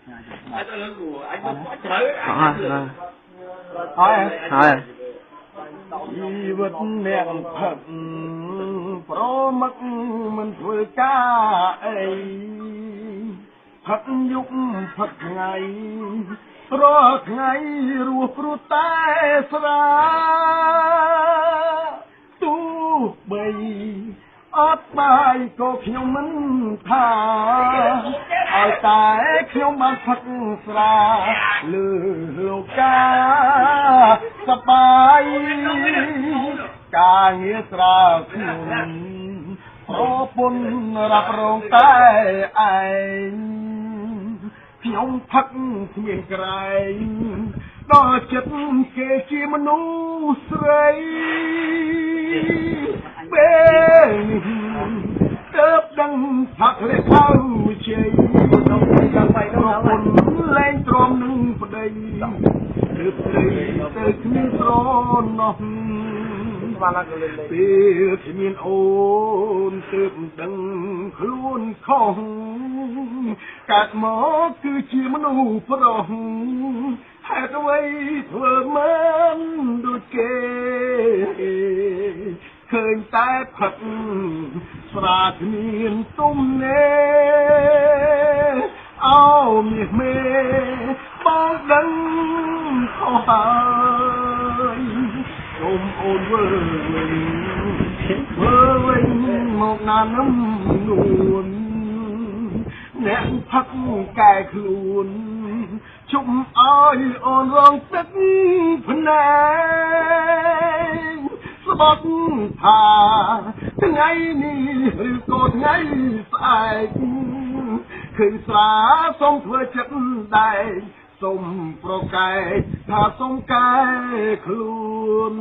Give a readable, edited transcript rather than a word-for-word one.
ជីវិតអ្នកផឹកប្រមឹកមិនធ្វើការអីផឹកយុគផឹកថ្ងៃរាល់ថ្ងៃរស់ព្រោះតែស្រាទូបីអត់បាយក៏ខ្ញុំមិនថាឲ្យតែខ្ញុំបានផឹកស្រាលើលោកាសបាយការងារស្រាលខ្លួនប្រពន្ធរ៉ាប់រងតែឯងខ្ញុំផឹកគ្មានក្រែងដល់ចិត្តគេជាមនុស្សស្រីពេលទើបដឹងផឹកលេខៅជ័យប្រពន្ធលែងទ្រាំនឹងប្តីទើបស្រីទៅគ្មានត្រណោះពេលគ្មានអូនទើបដឹងខ្លួនខុសកាត់មកគឺជាមនុស្សប្រុសហេតុអ្វីធ្វើមិនដូចគេឃើញតែផឹកស្រាគ្មានទុំនេអោមាសមេបងដឹងខុសហើយសូមអូនវើវិញមកណានឹមនួនអ្នកផឹកកែខ្លួនជុំឲ្យអូនរងទឹកភ្នែកស្បត់ថាថ្ងៃនេះឬក៏ថ្ងៃស្អែកឃើញស្រាសូមធ្វើចិត្តដែរសូមប្រកែកថាសូមកែខ្លួន